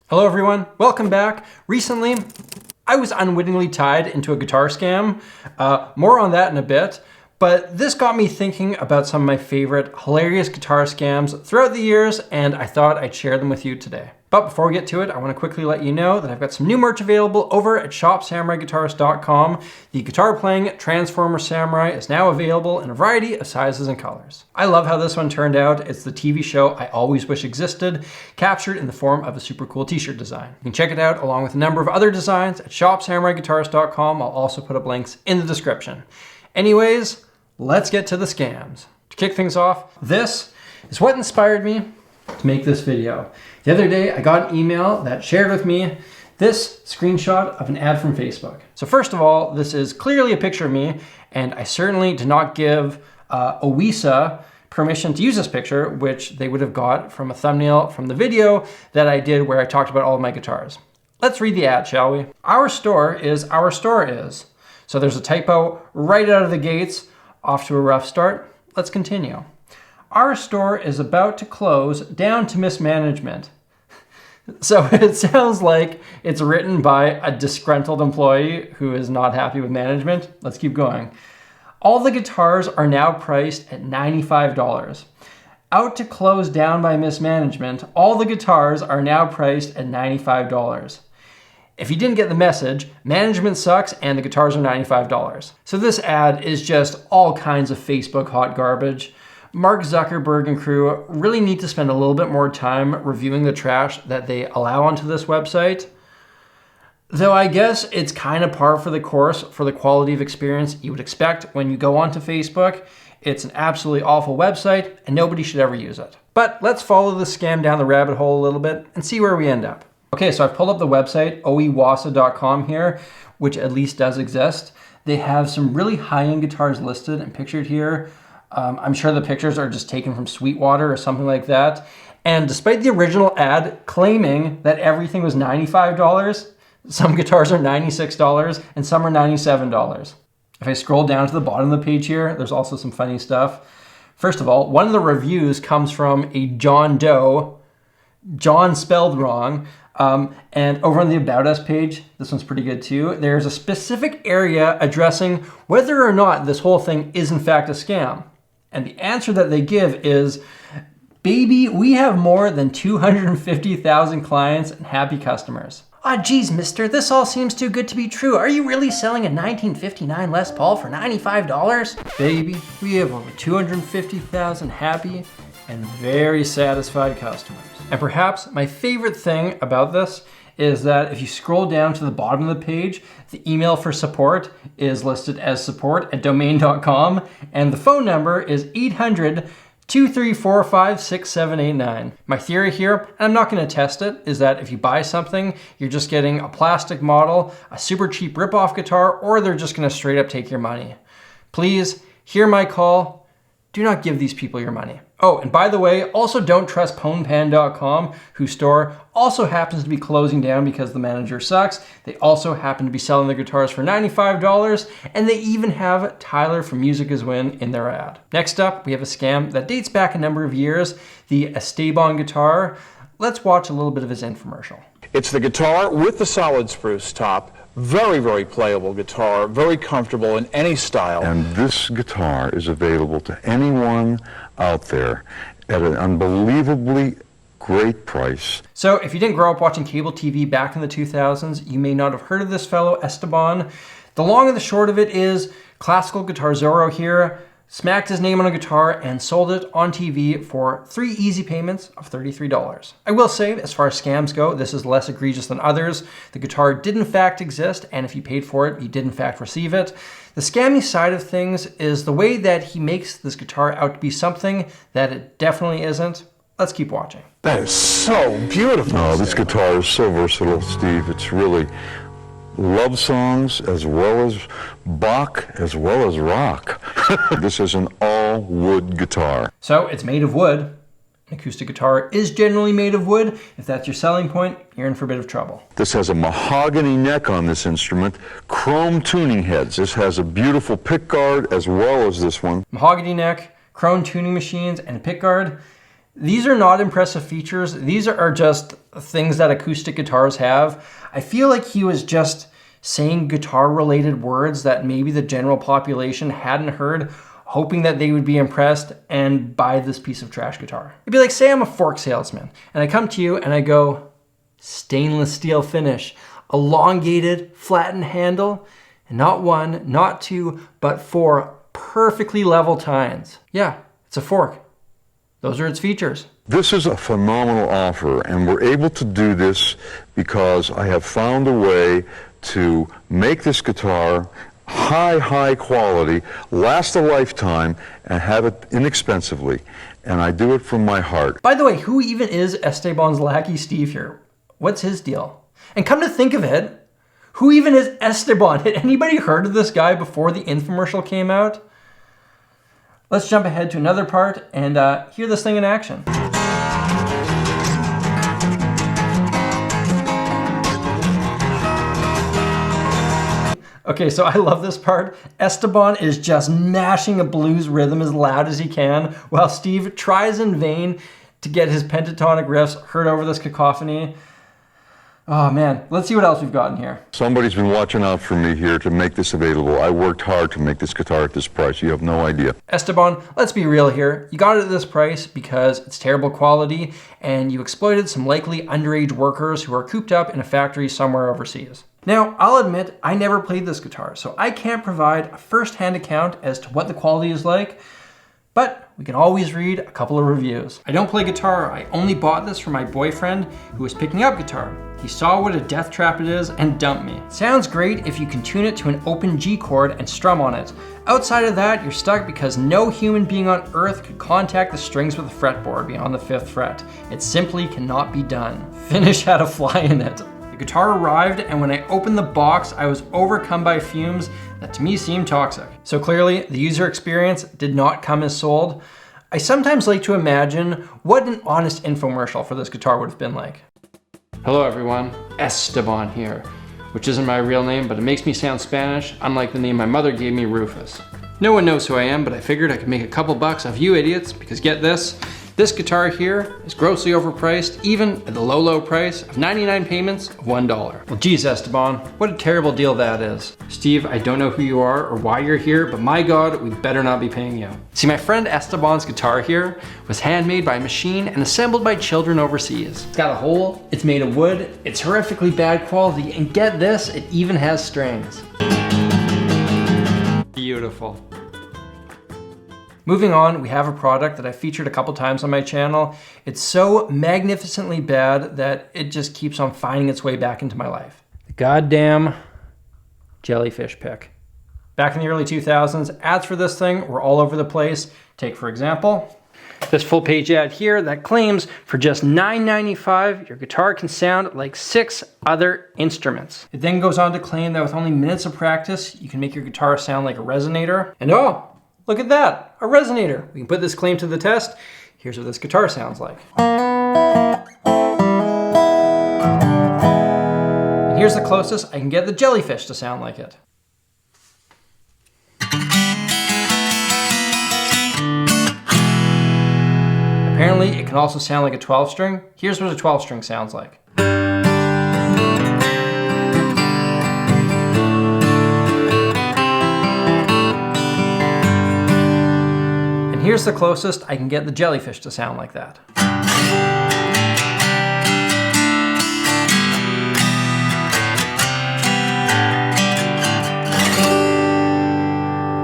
Hello everyone, welcome back. Recently, I was unwittingly tied into a guitar scam. More on that in a bit, but this got me thinking about some of my favorite hilarious guitar scams throughout the years, and I thought I'd share them with you today. But before we get to it, I want to quickly let you know that I've got some new merch available over at shopsamuraiguitarist.com. The guitar playing Transformer Samurai is now available in a variety of sizes and colors. I love how this one turned out. It's the TV show I always wish existed, captured in the form of a super cool t-shirt design. You can check it out along with a number of other designs at shopsamuraiguitarist.com. I'll also put up links in the description. Anyways, let's get to the scams. To kick things off, this is what inspired me to make this video. The other day, I got an email that shared with me this screenshot of an ad from Facebook. So first of all, this is clearly a picture of me, and I certainly did not give OESA permission to use this picture, which they would have got from a thumbnail from the video that I did where I talked about all of my guitars. Let's read the ad, shall we? Our store is our store is. So there's a typo right out of the gates, off to a rough start. Let's continue. Our store is about to close down to mismanagement. So it sounds like it's written by a disgruntled employee who is not happy with management. Let's keep going. All the guitars are now priced at $95. Out to close down by mismanagement, all the guitars are now priced at $95. If you didn't get the message, management sucks and the guitars are $95. So this ad is just all kinds of Facebook hot garbage. Mark Zuckerberg and crew really need to spend a little bit more time reviewing the trash that they allow onto this website. Though I guess it's kind of par for the course for the quality of experience you would expect when you go onto Facebook. It's an absolutely awful website and nobody should ever use it. But let's follow the scam down the rabbit hole a little bit and see where we end up. Okay, so I've pulled up the website, oewasa.com here, which at least does exist. They have some really high-end guitars listed and pictured here. I'm sure the pictures are just taken from Sweetwater or something like that. And despite the original ad claiming that everything was $95, some guitars are $96 and some are $97. If I scroll down to the bottom of the page here, there's also some funny stuff. First of all, one of the reviews comes from a John Doe, John spelled wrong. And over on the About Us page, this one's pretty good too, there's a specific area addressing whether or not this whole thing is in fact a scam. And the answer that they give is, baby, we have more than 250,000 clients and happy customers. Ah, geez, mister, this all seems too good to be true. Are you really selling a 1959 Les Paul for $95? Baby, we have over 250,000 happy and very satisfied customers. And perhaps my favorite thing about this is that if you scroll down to the bottom of the page, the email for support is listed as support@domain.com, and the phone number is 800-234-56789. My theory here, and I'm not going to test it, is that if you buy something, you're just getting a plastic model, a super cheap rip-off guitar, or they're just going to straight up take your money. Please, hear my call. Do not give these people your money. Oh, and by the way, also don't trust PwnPan.com, whose store also happens to be closing down because the manager sucks. They also happen to be selling their guitars for $95, and they even have Tyler from Music Is Win in their ad. Next up, we have a scam that dates back a number of years, the Esteban guitar. Let's watch a little bit of his infomercial. It's the guitar with the solid spruce top. Very, very playable guitar, very comfortable in any style. And this guitar is available to anyone out there at an unbelievably great price. So if you didn't grow up watching cable TV back in the 2000s, you may not have heard of this fellow, Esteban. The long and the short of it is, Classical Guitar Zorro here smacked his name on a guitar and sold it on TV for 3 easy payments of $33. I will say, as far as scams go, this is less egregious than others. The guitar did in fact exist, and if you paid for it, you did in fact receive it. The scammy side of things is the way that he makes this guitar out to be something that it definitely isn't. Let's keep watching. That is so beautiful. No, this guitar is so versatile, Steve. It's really love songs as well as Bach as well as rock. This is an all-wood guitar. So it's made of wood. An acoustic guitar is generally made of wood. If that's your selling point, you're in for a bit of trouble. This has a mahogany neck on this instrument, chrome tuning heads. This has a beautiful pickguard as well as this one. Mahogany neck, chrome tuning machines, and a pickguard. These are not impressive features. These are just things that acoustic guitars have. I feel like he was just saying guitar-related words that maybe the general population hadn't heard, hoping that they would be impressed and buy this piece of trash guitar. It'd be like, say I'm a fork salesman, and I come to you and I go, stainless steel finish, elongated, flattened handle, and not one, not two, but 4 perfectly level tines. Yeah, it's a fork. Those are its features. This is a phenomenal offer, and we're able to do this because I have found a way to make this guitar high quality, last a lifetime, and have it inexpensively. And I do it from my heart. By the way, who even is Esteban's lackey Steve here? What's his deal? And come to think of it, who even is Esteban? Had anybody heard of this guy before the infomercial came out? Let's jump ahead to another part and hear this thing in action. Okay, so I love this part. Esteban is just mashing a blues rhythm as loud as he can, while Steve tries in vain to get his pentatonic riffs heard over this cacophony. Oh man, let's see what else we've got in here. Somebody's been watching out for me here to make this available. I worked hard to make this guitar at this price. You have no idea. Esteban, let's be real here. You got it at this price because it's terrible quality and you exploited some likely underage workers who are cooped up in a factory somewhere overseas. Now, I'll admit I never played this guitar, so I can't provide a first-hand account as to what the quality is like, but we can always read a couple of reviews. I don't play guitar. I only bought this for my boyfriend who was picking up guitar. He saw what a death trap it is and dumped me. It sounds great if you can tune it to an open G chord and strum on it. Outside of that, you're stuck because no human being on earth could contact the strings with a fretboard beyond the 5th fret. It simply cannot be done. Finish had a fly in it. The guitar arrived, and when I opened the box, I was overcome by fumes that to me seemed toxic. So clearly, the user experience did not come as sold. I sometimes like to imagine what an honest infomercial for this guitar would have been like. Hello everyone, Esteban here, which isn't my real name, but it makes me sound Spanish, unlike the name my mother gave me, Rufus. No one knows who I am, but I figured I could make a couple bucks off you idiots, because get this guitar here is grossly overpriced, even at the low price of 99 payments of $1. Well, geez, Esteban, what a terrible deal that is. Steve, I don't know who you are or why you're here, but my God, we better not be paying you. See, my friend Esteban's guitar here was handmade by a machine and assembled by children overseas. It's got a hole, it's made of wood, it's horrifically bad quality, and get this, it even has strings. Beautiful. Moving on, we have a product that I featured a couple times on my channel. It's so magnificently bad that it just keeps on finding its way back into my life. The goddamn jellyfish pick. Back in the early 2000s, ads for this thing were all over the place. Take, for example, this full page ad here that claims for just $9.95, your guitar can sound like 6 other instruments. It then goes on to claim that with only minutes of practice, you can make your guitar sound like a resonator. And oh, look at that, a resonator. We can put this claim to the test. Here's what this guitar sounds like. And here's the closest I can get the jellyfish to sound like it. Apparently, it can also sound like a 12-string. Here's what a 12-string sounds like. Here's the closest I can get the jellyfish to sound like that.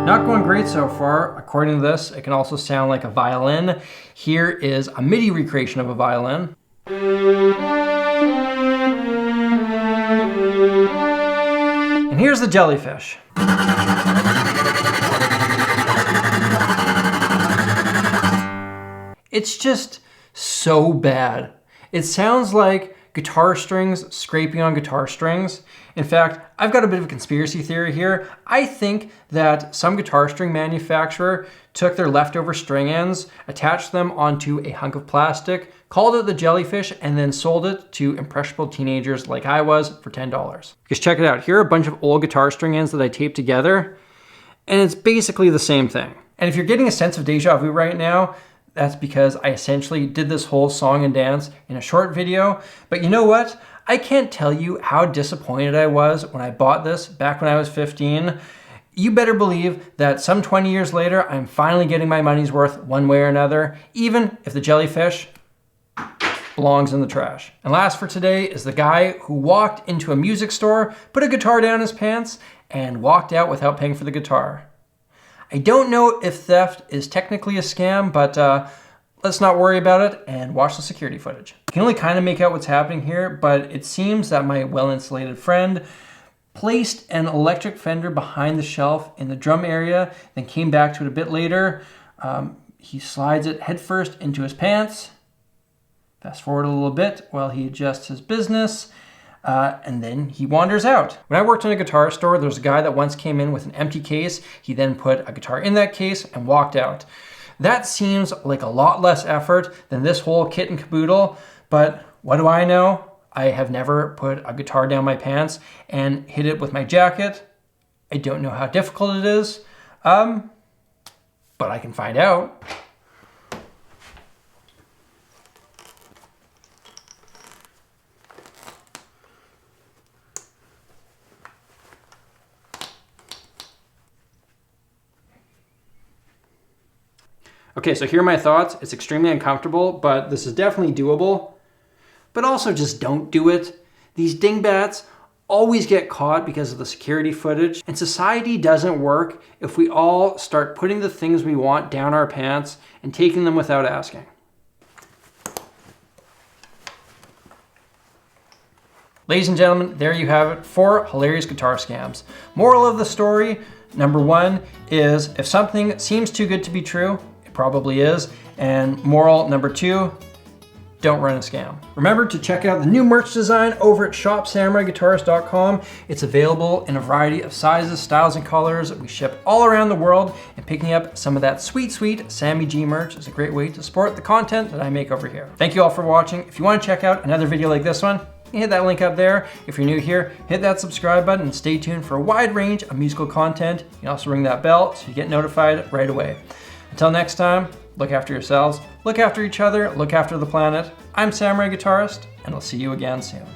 Not going great so far. According to this, it can also sound like a violin. Here is a MIDI recreation of a violin. And here's the jellyfish. It's just so bad. It sounds like guitar strings scraping on guitar strings. In fact, I've got a bit of a conspiracy theory here. I think that some guitar string manufacturer took their leftover string ends, attached them onto a hunk of plastic, called it the jellyfish, and then sold it to impressionable teenagers like I was for $10. Because check it out, here are a bunch of old guitar string ends that I taped together, and it's basically the same thing. And if you're getting a sense of deja vu right now, That's because I essentially did this whole song and dance in a short video. But you know what? I can't tell you how disappointed I was when I bought this back when I was 15. You better believe that some 20 years later, I'm finally getting my money's worth one way or another, even if the jellyfish belongs in the trash. And last for today is the guy who walked into a music store, put a guitar down his pants, and walked out without paying for the guitar. I don't know if theft is technically a scam, but let's not worry about it and watch the security footage. I can only kind of make out what's happening here, but it seems that my well-insulated friend placed an electric fender behind the shelf in the drum area, then came back to it a bit later. He slides it headfirst into his pants. Fast forward a little bit while he adjusts his business, and then he wanders out. When I worked in a guitar store, there was a guy that once came in with an empty case. He then put a guitar in that case and walked out. That seems like a lot less effort than this whole kit and caboodle, but what do I know? I have never put a guitar down my pants and hit it with my jacket. I don't know how difficult it is, but I can find out. Okay, so here are my thoughts. It's extremely uncomfortable, but this is definitely doable. But also just don't do it. These dingbats always get caught because of the security footage, and society doesn't work if we all start putting the things we want down our pants and taking them without asking. Ladies and gentlemen, there you have it, 4 hilarious guitar scams. Moral of the story, number 1 is if something seems too good to be true, it probably is. And moral number 2, don't run a scam. Remember to check out the new merch design over at shopsamuraiguitarist.com. It's available in a variety of sizes, styles, and colors. We ship all around the world, and picking up some of that sweet, sweet Sammy G merch is a great way to support the content that I make over here. Thank you all for watching. If you want to check out another video like this one, you hit that link up there. If you're new here, hit that subscribe button and stay tuned for a wide range of musical content. You can also ring that bell so you get notified right away. Until next time, look after yourselves, look after each other, look after the planet. I'm Samurai Guitarist, and I'll see you again soon.